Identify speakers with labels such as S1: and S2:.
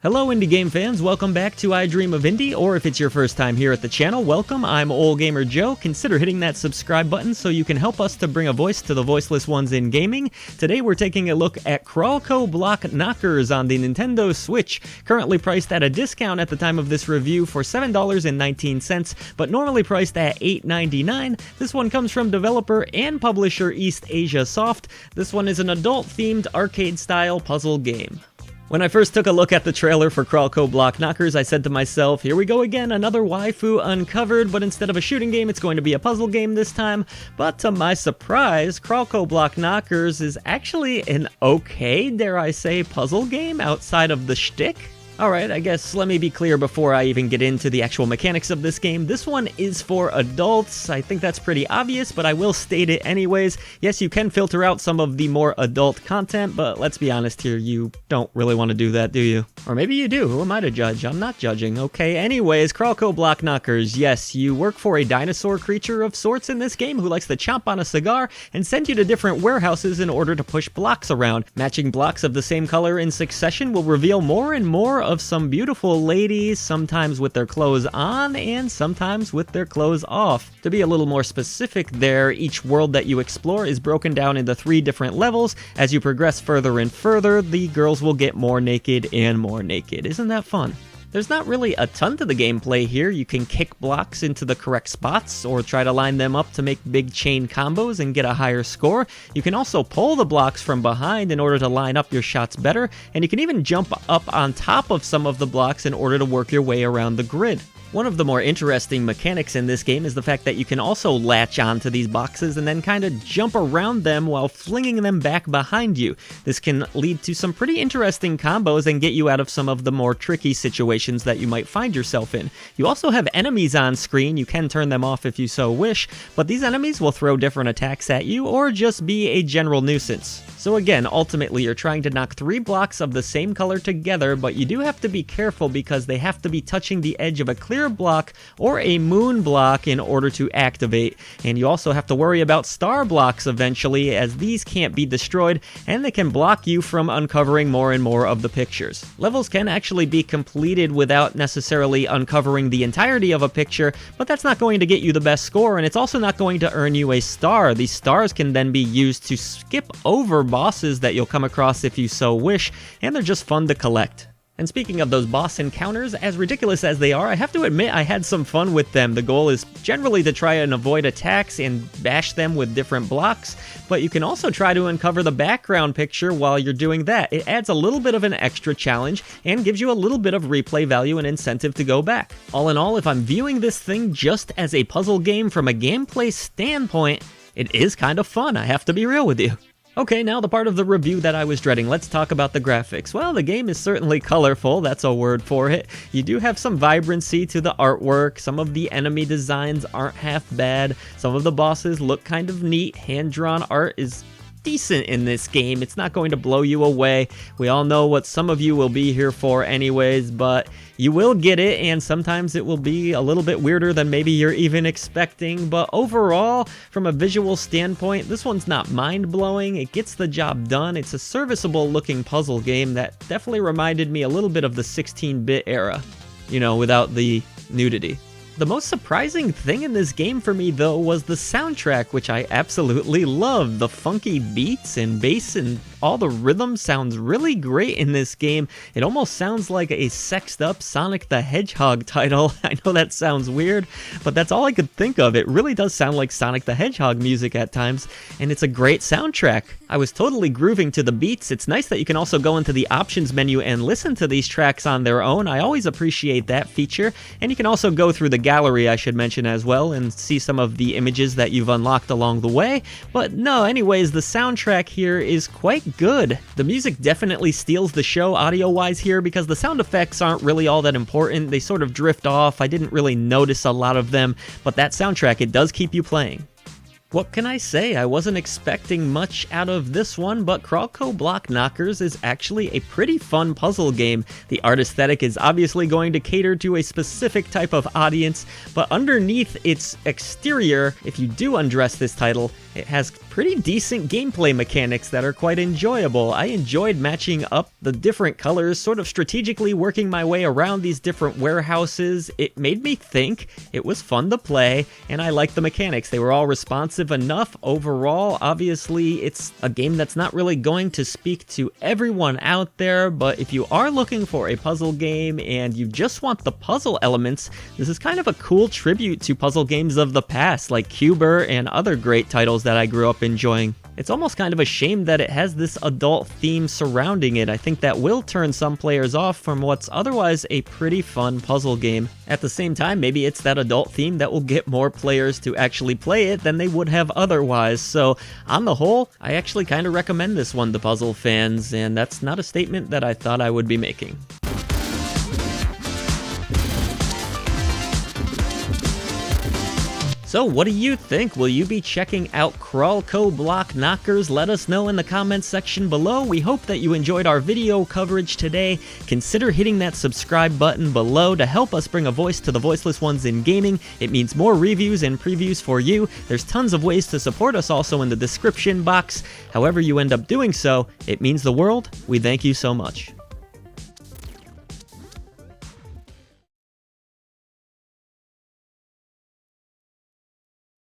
S1: Hello indie game fans, welcome back to I Dream of Indie, or if it's your first time here at the channel, welcome. I'm Ole Gamer Joe. Consider hitting that subscribe button so you can help us to bring a voice to the voiceless ones in gaming. Today we're taking a look at Crawlco Block Knockers on the Nintendo Switch, currently priced at a discount at the time of this review for $7.19, but normally priced at $8.99. This one comes from developer and publisher East Asia Soft. This one is an adult-themed arcade-style puzzle game. When I first took a look at the trailer for Crawlco Block Knockers, I said to myself, here we go again, another waifu uncovered, but instead of a shooting game, it's going to be a puzzle game this time. But to my surprise, Crawlco Block Knockers is actually an okay, dare I say, puzzle game outside of the shtick. Alright, I guess let me be clear before I even get into the actual mechanics of this game. This one is for adults. I think that's pretty obvious, but I will state it anyways. Yes, you can filter out some of the more adult content, but let's be honest here, you don't really want to do that, do you? Or maybe you do. Who am I to judge? I'm not judging. Okay, anyways, Crawlco Block Knockers. Yes, you work for a dinosaur creature of sorts in this game who likes to chomp on a cigar and send you to different warehouses in order to push blocks around. Matching blocks of the same color in succession will reveal more and more of some beautiful ladies, sometimes with their clothes on and sometimes with their clothes off. To be a little more specific there, each world that you explore is broken down into 3 different levels. As you progress further and further, the girls will get more naked and more naked. Isn't that fun? There's not really a ton to the gameplay here. You can kick blocks into the correct spots or try to line them up to make big chain combos and get a higher score. You can also pull the blocks from behind in order to line up your shots better, and you can even jump up on top of some of the blocks in order to work your way around the grid. One of the more interesting mechanics in this game is the fact that you can also latch onto these boxes and then kind of jump around them while flinging them back behind you. This can lead to some pretty interesting combos and get you out of some of the more tricky situations that you might find yourself in. You also have enemies on screen. You can turn them off if you so wish, but these enemies will throw different attacks at you or just be a general nuisance. So again, ultimately you're trying to knock 3 blocks of the same color together, but you do have to be careful because they have to be touching the edge of a clear block or a moon block in order to activate. And you also have to worry about star blocks eventually, as these can't be destroyed and they can block you from uncovering more and more of the pictures. Levels can actually be completed without necessarily uncovering the entirety of a picture, but that's not going to get you the best score, and it's also not going to earn you a star. These stars can then be used to skip over bosses that you'll come across if you so wish, and they're just fun to collect. And speaking of those boss encounters, as ridiculous as they are, I have to admit I had some fun with them. The goal is generally to try and avoid attacks and bash them with different blocks, but you can also try to uncover the background picture while you're doing that. It adds a little bit of an extra challenge and gives you a little bit of replay value and incentive to go back. All in all, if I'm viewing this thing just as a puzzle game from a gameplay standpoint, it is kind of fun, I have to be real with you. Okay, now the part of the review that I was dreading. Let's talk about the graphics. Well, the game is certainly colorful, that's a word for it. You do have some vibrancy to the artwork. Some of the enemy designs aren't half bad. Some of the bosses look kind of neat. Hand-drawn art is decent in this game. It's not going to blow you away. We all know what some of you will be here for anyways, but you will get it, and sometimes it will be a little bit weirder than maybe you're even expecting. But overall, from a visual standpoint, this one's not mind-blowing. It gets the job done. It's a serviceable looking puzzle game that definitely reminded me a little bit of the 16-bit era, you know, without the nudity. The most surprising thing in this game for me, though, was the soundtrack, which I absolutely love. The funky beats and bass and all the rhythm sounds really great in this game. It almost sounds like a sexed up Sonic the Hedgehog title. I know that sounds weird, but that's all I could think of. It really does sound like Sonic the Hedgehog music at times, and it's a great soundtrack. I was totally grooving to the beats. It's nice that you can also go into the options menu and listen to these tracks on their own. I always appreciate that feature, and you can also go through the gallery, I should mention as well, and see some of the images that you've unlocked along the way. But no, anyways, the soundtrack here is quite good. The music definitely steals the show audio-wise here because the sound effects aren't really all that important. They sort of drift off. I didn't really notice a lot of them, but that soundtrack, it does keep you playing. What can I say? I wasn't expecting much out of this one, but Crawlco Block Knockers is actually a pretty fun puzzle game. The art aesthetic is obviously going to cater to a specific type of audience, but underneath its exterior, if you do undress this title, it has pretty decent gameplay mechanics that are quite enjoyable. I enjoyed matching up the different colors, sort of strategically working my way around these different warehouses. It made me think, it was fun to play, and I liked the mechanics. They were all responsive enough overall. Obviously, it's a game that's not really going to speak to everyone out there, but if you are looking for a puzzle game and you just want the puzzle elements, this is kind of a cool tribute to puzzle games of the past, like Cuber and other great titles that I grew up enjoying. It's almost kind of a shame that it has this adult theme surrounding it. I think that will turn some players off from what's otherwise a pretty fun puzzle game. At the same time, maybe it's that adult theme that will get more players to actually play it than they would have otherwise. So on the whole, I actually kind of recommend this one to puzzle fans, and that's not a statement that I thought I would be making. So what do you think? Will you be checking out Crawlco Block Knockers? Let us know in the comments section below. We hope that you enjoyed our video coverage today. Consider hitting that subscribe button below to help us bring a voice to the voiceless ones in gaming. It means more reviews and previews for you. There's tons of ways to support us also in the description box. However you end up doing so, it means the world. We thank you so much.